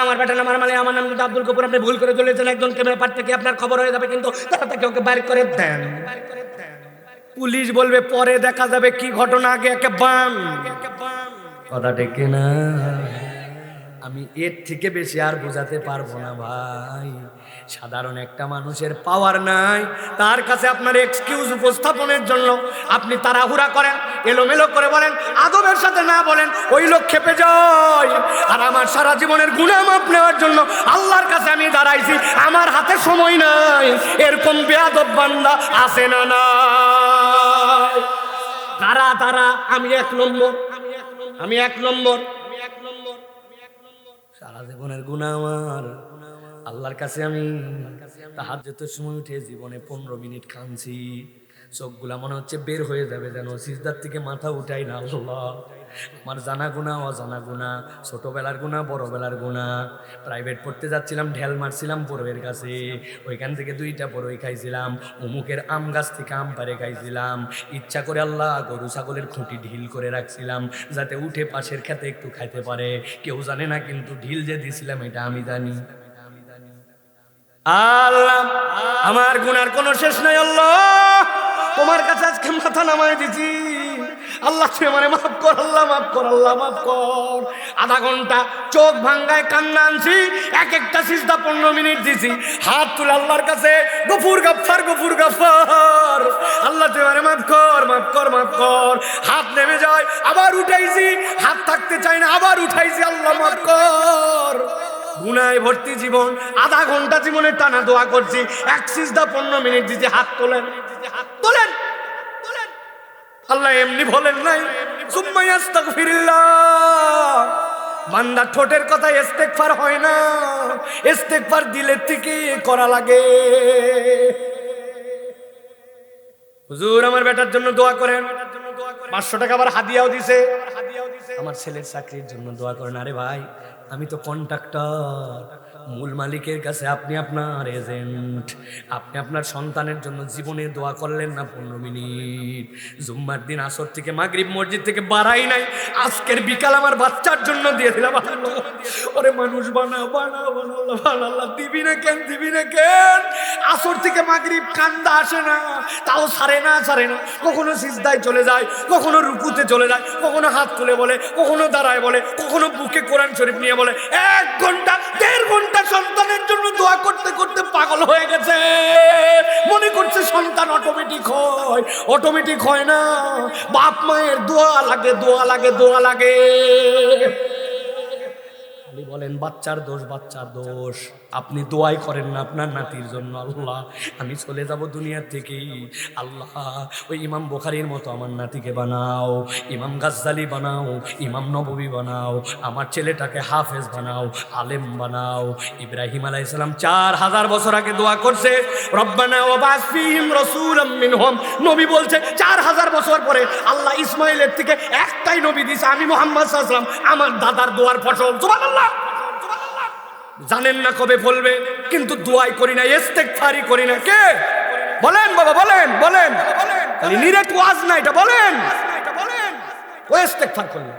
আমার বেটা নাম মানে আমার নাম কিন্তু আব্দুল গফুর, আপনি ভুল করে চলেছেন, একজন ক্যামেরা পার থেকে আপনার খবর হয়ে যাবে, কিন্তু তাকে ওকে বাইর করে দেন। পুলিশ বলবে পরে দেখা যাবে কি ঘটনা, আগে একে বাম। কথা ঠিক না? আমি এর থেকে বেশি আর বোঝাতে পারবো না ভাই। সাধারণ একটা মানুষের পাওয়ার নাই, তার কাছে আপনার এক্সকিউজ উপস্থাপনের জন্য আপনি তাড়াহুড়া করেন, এলোমেলো করে বলেন, আদবের সাথে না বলেন, ওই লোক খেপে যায়। আর আমার সারা জীবনের গুনাহ মাফ নেওয়ার জন্য আল্লাহর কাছে আমি দাঁড়াইছি, আমার হাতে সময় নাই। এরকম বেয়াদব বান্দা আছে না নাই? তারা তারা আমি এক নম্বর, আমি এক নম্বর। সারা জীবনের গুনাহ আমার আল্লাহর কাছে আমি তাহাজ্জুদের সময় উঠে জীবনে 15 মিনিট কাঁদছি। চোখগুলা মনে হচ্ছে বের হয়ে যাবে, যেন সিজদার থেকে মাথা উঠাই না। আল্লাহ, আমার জানা গুনাহ, অজানা গুনাহ, ছোটবেলার গুনাহ, বড়বেলার গুনাহ। প্রাইভেট পড়তে যাচ্ছিলাম, ঢেল মারছিলাম বড়োয়ের কাছে, ওইখান থেকে 2টা বড়ই খাইছিলাম, অমুকের আম গাছ থেকে আম পাড়ে খাইছিলাম, ইচ্ছা করে আল্লাহ গরু ছাগলের খুঁটি ঢিল করে রাখছিলাম যাতে উঠে পাশের খেতে একটু খাইতে পারে। কেউ জানে না, কিন্তু ঢিল যে দিছিলাম এটা আমি জানি। আল্লাহ, আমার গুনার কোনো শেষ নাই। আল্লাহ, তোমার কাছে আজকে মাথা নামায় দিছি। আল্লাহ তুই আমারে মাফ কর, আল্লাহ মাফ কর, আল্লাহ মাফ কর। আধা ঘন্টা চোখ ভাঙ্গায় কান্না আনছি, এক একটা সিজদা 15 মিনিট দিছি, হাত তুলে আল্লাহর কাছে গফুর গাফফার, গফুর গাফফার, আল্লাহ তুই আমারে মাফ কর, মাফ কর, মাফ কর। হাত নেমে যায়, আবার উঠাইছি, হাত থাকতে চাই না, আবার উঠাইছি, আল্লাহ মাফ কর। গুনায় ভর্তি জীবন, আধা ঘন্টা জীবনের টানা দোয়া করছি, এক সিজদা 15 মিনিট দিছি, হাত তোলেন, হাত তোলেন। আল্লাহ এমনি বলেন নাই সুম্মা আস্তাগফিরুল্লাহ। বান্দা ঠোঁটের কথা ইস্তেগফার হয় না, ইস্তেগফার দিলের থেকে করা লাগে। হুজুর আমার বেটার জন্য দোয়া করেন, 500 টাকা আবার হাদিয়াও দিছে। আমার ছেলের চাকরির জন্য দোয়া করেন। আরে ভাই, আমি তো কন্ট্রাক্টর, মূল মালিকের কাছে আপনি আপনার এজেন্ট। আপনি আপনার সন্তানের জন্য জীবনে দোয়া করলেন না 15 মিনিট? জুম্মার দিন আসর থেকে মাগরিব মসজিদ থেকে বাড়াই নাই, আজকের বিকাল আমার বাচ্চার জন্য দিয়ে দিলাম। ওরে মানুষ বানাও, বানাও, বানাও, আল্লাহ দিবি না কেন, দিবি না কেন? আসর থেকে মাগরিব কান্দা আসে না, তাও ছাড়ে না, ছাড়ে না। কখনো সিজদায় চলে যায়, কখনো রুকুতে চলে যায়, কখনো হাত তুলে বলে, কখনো দাঁড়ায় বলে, কখনো বুকে কোরআন শরীফ নিয়ে বলে। 1 ঘন্টা 1.5 ঘন্টা সন্তানের জন্য দোয়া করতে করতে পাগল হয়ে গেছে। মনে করছে সন্তান অটোমেটিক হয়, অটোমেটিক হয় না। বাপ মায়ের দোয়া লাগে, দোয়া লাগে, দোয়া লাগে। বলেন বাচ্চার দোষ, বাচ্চার দোষ। আপনি দোয়াই করেন না আপনার নাতির জন্য। আল্লাহ আমি চলে যাব দুনিয়ার থেকে, আল্লাহ ওই ইমাম বুখারীর মতো আমার নাতিকে বানাও, ইমাম গাজ্জালি বানাও, ইমাম নববী বানাও, আমার ছেলেটাকে হাফেজ বানাও, আলেম বানাও। ইব্রাহিম আলাইহিস সালাম 4000 বছর আগে দোয়া করছে, রব্বানা ওয়াবাস ফীহিম রাসূলাম মিনহুম। নবী বলছে 4000 বছর পরে আল্লাহ ইসমাইলের থেকে একটাই নবী দিয়েছে, আমি মুহাম্মদ সাল্লাল্লাহু আলাইহি ওয়াসাল্লাম, আমার দাদার দোয়ার ফসল। সুবহানাল্লাহ। জানেন না কবে বলবে, কিন্তু দোয়াই করি না, ইস্তেগফারই করি না। কে বলেন বাবা, বলেন বলেন, খালি নিরেট ওয়াজ না, এটা বলেন। ও ইস্তেগফার করলেন,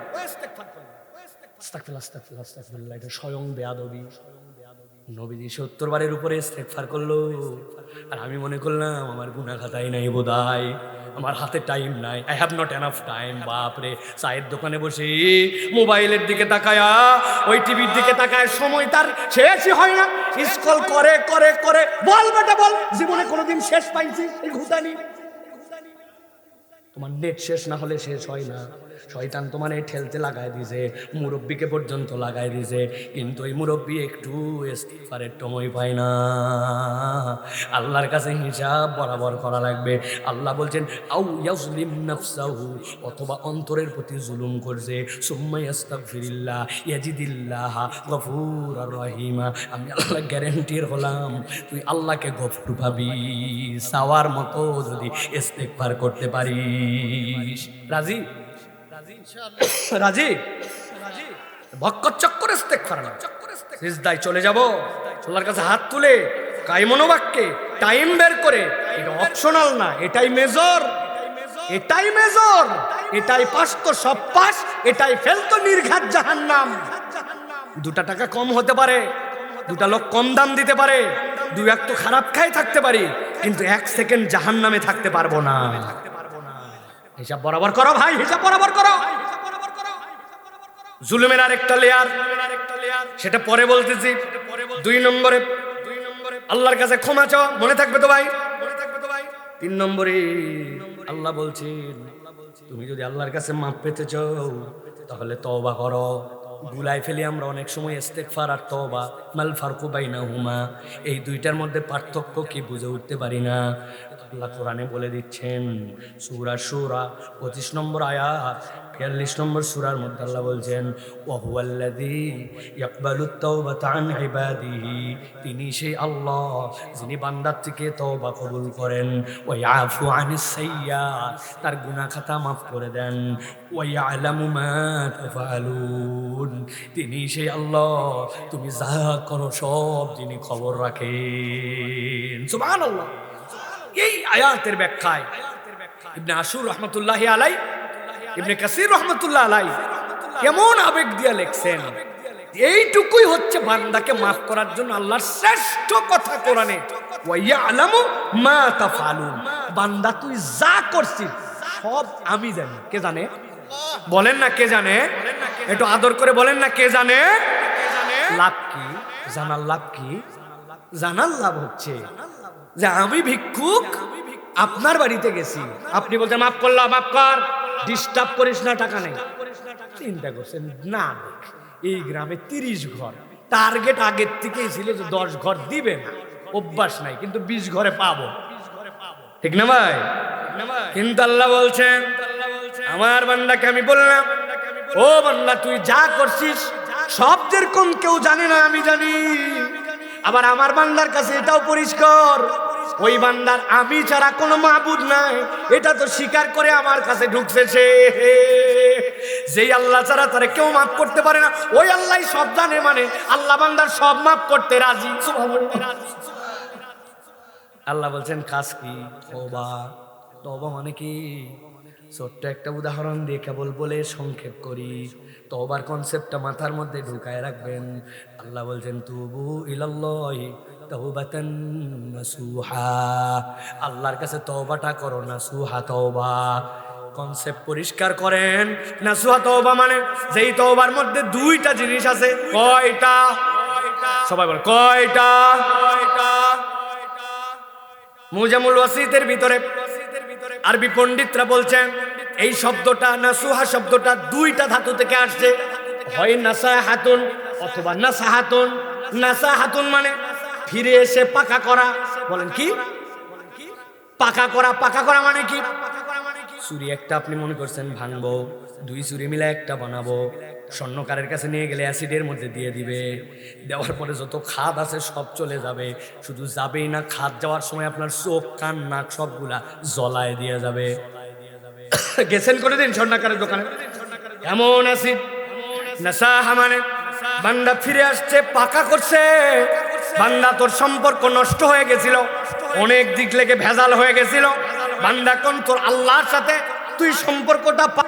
আস্তাগফিরুল্লাহ আস্তাগফিরুল্লাহ আস্তাগফিরুল্লাহ, এটা স্বয়ং বেয়াদবি। নবীজি 70 বারের উপরে ইস্তেগফার করলো, আর আমি মনে করলাম আমার গুনাহ খাতাই নাই বোধহয়, আমার হাতে টাইম নাই, I have not enough time. বাপরে, চায়ের দোকানে বসে মোবাইলের দিকে তাকায়া, ওই টিভির দিকে তাকায়, সময় তার শেষই হয় না, স্ক্রল করে করে করে। বল বেটা বল, জীবনে কোনোদিন শেষ পাইছি এই ঘুতানি? তোমার নেট শেষ না হলে শেষ হয় না। শয়তান তোমার এই ঠেলতে লাগাই দিয়েছে, মুরব্বীকে পর্যন্ত লাগাই দিয়েছে, কিন্তু এই মুরব্বী একটু ইস্তিগফারের সময় পায় না। আল্লাহর কাছে হিসাব বরাবর করা লাগবে। আল্লাহ বলছেন আউ ইয়াজলিম নাফসাহু, অথবা অন্তরের প্রতি জুলুম করছে, সুম্মা ইস্তাগফিরিল্লাহ ইয়াজিদিল্লাহ গফুরুর রহিমা। আমি আল্লাহ গ্যারান্টির হলাম, তুই আল্লাহকে গফুর পাবি সাওয়ার মতো যদি ইস্তিগফার করতে পারিস। রাজি রাজি? ভক্কর চক্কর ইস্তেগফার না, সিজদায় চলে যাব আল্লাহর কাছে হাত তুলে কায়মনোবাক্যে টাইম বের করে। এটা অপশনাল না, এটাই মেজর, এটাই মেজর, এটাই পাস তো সব পাস, এটাই ফেল তো নির্ঘাত জাহান্নাম। 2 টাকা কম হতে পারে, 2টা লোক কম দাম দিতে পারে, 2 তো খারাপ খাই থাকতে পারি, কিন্তু 1 সেকেন্ড জাহান্নামে থাকতে পারবো না। হিসাব বরাবর করো ভাই, হিসাব বরাবর করো। জুলুমের আরেকটা লেয়ার, সেটা পরে বলতেছি। 2 নম্বরে আল্লাহর কাছে ক্ষমা চাওয়া, মনে থাকবে তো ভাই? 3 নম্বরে আল্লাহ বলছেন, তুমি যদি আল্লাহর কাছে মাপ পেতে চাও তাহলে তওবা করো। গুলাই ফেলি আমরা অনেক সময় ইস্তেগফার আর তওবা, মাল ফারকু বাইনাহুমা, এই 2টার মধ্যে পার্থক্য কি বুঝে উঠতে পারি না। আল্লাহ কোরআনে বলে দিচ্ছেন, সূরা শূরা 25 নম্বর আয়াত, 42 নম্বর সূরার মধ্যে আল্লাহ বলছেন ওয়া হুয়াল্লাযী ইয়াকবালুত তাওবাতা আন ইবাদিহি, তিনি সেই আল্লাহ যিনি বান্দার থেকে তওবা কবুল করেন, ওয়া ইয়াফু আনিস সাইয়্যাত, তার গুনাহ খাতা মাফ করে দেন, ওয়া ইয়ালামু মা তাফআলুন, তিনি সেই আল্লাহ তুমি যা করো সব যিনি খবর রাখেন। সুবহানাল্লাহ। এই আয়াতের ব্যাখ্যায় ইবনে আশুর রহমতুল্লাহি আলাই, ইবনে কাসির রহমতুল্লাহ আলাই কেমন আবেগ দিয়া লেখছেন, এইটুকুই হচ্ছে বান্দাকে মাফ করার জন্য আল্লাহর শ্রেষ্ঠ কথা কোরআনে, ওয়া ইয়ালামু মা তাফআলুন, বান্দা তুই যা করছিস সব আমি জানি। কে জানে? বলেন না কে জানে? একটু আদর করে বলেন না কে জানে? লাভ কি? জানার লাভ কি? জানার লাভ হচ্ছে যে আমি ভিক্ষুক আপনার বাড়িতে গেছি, আপনি বলছেন মাফ করলাম, মাফ কর, ডিস্টার্ব করিস না, টাকা নেই। চিন্তা করছেন না, এই গ্রামে 30 ঘর, টার্গেট আগের থেকেই ছিল যে 10 ঘর দিবে না, অভ্যাস নাই, কিন্তু 20 ঘরে পাবো, ঠিক না ভাই? কিন্তু আল্লাহ বলছেন আমার বান্দাকে আমি বললাম, ও বান্দা তুই যা করছিস সব যেরকম কেউ জানে না আমি জানি। আবার আমার বান্দার কাছে এটাও পরিষ্কার, ওই বান্দার আমি ছাড়া কোনো মাবুদ নাই, এটা তো স্বীকার করে আমার কাছে ঢুকছে সে। যেই আল্লাহ ছাড়া তারা কেউ মাফ করতে পারে না, ওই আল্লাহ সব জানে, মানে আল্লাহ বান্দার সব মাফ করতে রাজি। আল্লাহ বলছেন কাজ কি? তওবা। তওবা মানে কি? ছোট্ট একটা উদাহরণ দিয়ে কেবল বলে সংক্ষেপ করি, তওবার কনসেপ্টটা মাথার মধ্যে ঢুকায় রাখবেন। আল্লাহ বলছেন তুবু ইলাল্লাহি তাওবাতান নাসুহা, আল্লাহর কাছে তওবাটা করো নাসুহা তওবা। কনসেপ্ট পরিষ্কার করেন। নাসুহা তওবা মানে যেই তওবার মধ্যে 2টা জিনিস আছে। কয়টা? সবাই বলে কয়টা? মুজামুল ওয়াসিতের ভিতরে আরবি পণ্ডিতরা বলছেন এই শব্দটা নাসুহা শব্দটা 2টা ধাতু থেকে আসছে, হয় নাসাহাতুন অথবা নাসাহাতুন। নাসাহাতুন মানে ফিরে এসে পাকা করা। বলেন কি? পাকা করা। পাকা করা মানে কি? চুরি একটা আপনি মনে করছেন ভাঙবো, 2 চুরি মিলে একটা বানাবো, স্বর্ণকারের কাছে নিয়ে গেলে অ্যাসিডের মধ্যে দিয়ে দিবে, দেওয়ার পরে যত খাদ আছে সব চলে যাবে, শুধু যাবেই না, খাদ যাওয়ার সময় আপনার চোখ কান নাক সবগুলা জ্বলায় দিয়ে যাবে। গেছেন করে দিন স্বর্ণকারের দোকানে, এমন অ্যাসিড। নাসাহা মানে বান্দা ফিরে আসছে, পাকা করছে। বান্দা তোর সম্পর্ক নষ্ট হয়ে গেছিল, অনেক দিক থেকে ভেজাল হয়ে গেছিল। বান্দা কোন তোর আল্লাহর সাথে তুই সম্পর্কটা